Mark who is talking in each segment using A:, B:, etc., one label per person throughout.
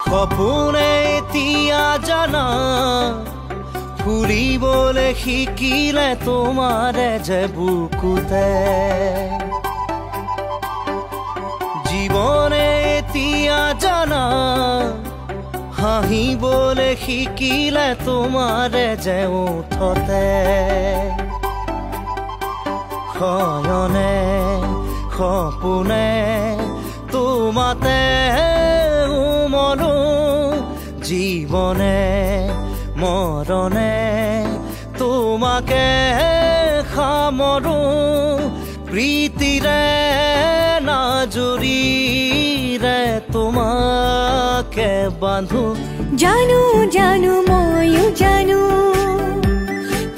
A: সপোনে এতিয়া জানা ফুৰিবলৈ শিকিলে তোমাৰে যে বুকুতে জীৱনে এতিয়া জানা হাঁহিবলৈ শিকিলে তোমাৰে যে ওঠতে শয়নে সপোনে তোমাতে উমলো জীৱনে মৰণে তোমাকে সামৰো প্ৰীতিৰে নাজুৰিৰে তোমাকে বান্ধো
B: জানো জানো ময়ো জানো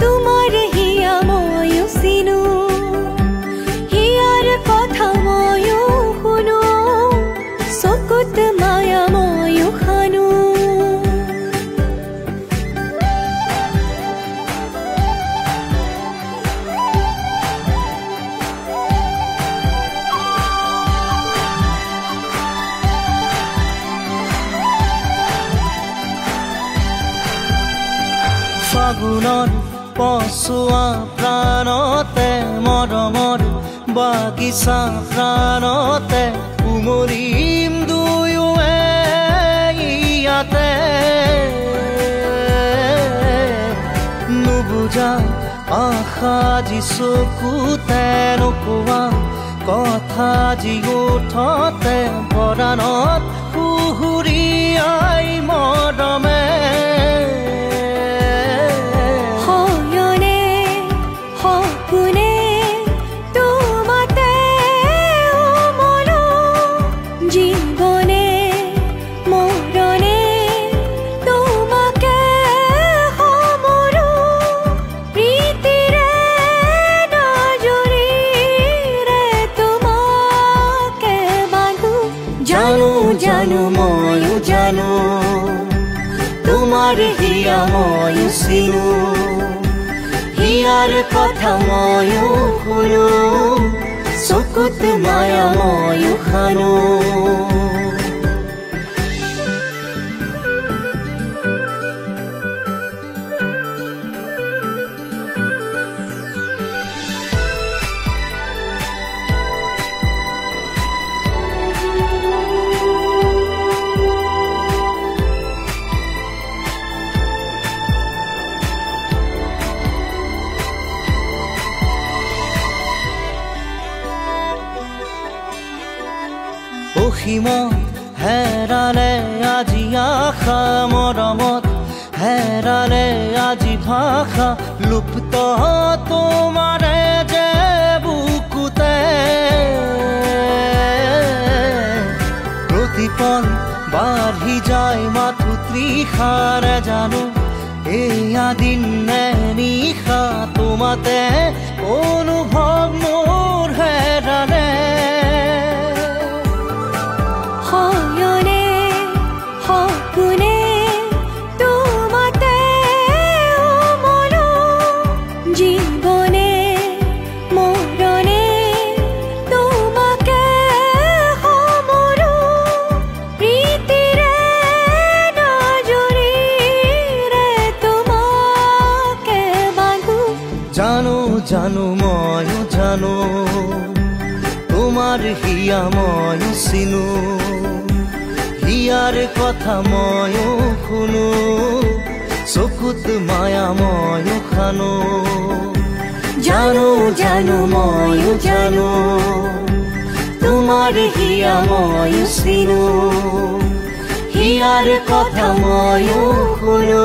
B: তোমাৰ হিয়া ময়ো চিনো হিয়াৰ কথা ময়ো শুনো চকুত মায়া ময়ো খানো
A: ফাগুনৰ পচুৱা প্ৰাণতে মৰমৰ বাগিচা প্ৰাণতে উমলিম দুয়োৱে ইয়াতে নুবুজা আশা যি চকুতে নোকোৱা কথা যি ওঠতে পৰাণত সুহুৰিয়াই মৰমে
B: জানো ময়ো জানো তোমাৰ হিয়া ময়ো চিনো হিয়াৰ কথা ময়ো শুনো চকুত মায়া ময়ো খানো
A: অসীমত হেৰালে আজি আশা মৰমত হেৰালে আজি ভাষা লুপ্ত তোমাৰে যে বুকুতে প্ৰতিপল বাঢ়ি যায় মাথো তৃষাৰে জানো এয়া দিন নে নিশা তোমাতে অনুভৱ মোৰ হেৰালে
B: শয়নে সপোনে তোমাতে উমলো জীৱনে মৰণে তোমাকে সামৰো প্ৰীতিৰে নাজুৰিৰে তোমাকে বান্ধো
A: জানো জানো ময়ো জানো তোমাৰ হিয়া ময়ো চিনো হিয়াৰ কথা ময়ো শুনো চকুত মায়া ময়ো খানো
B: জানো জানো ময়ো জানো তোমাৰ হিয়া ময়ো চিনো হিয়াৰ কথা ময়ো শুনো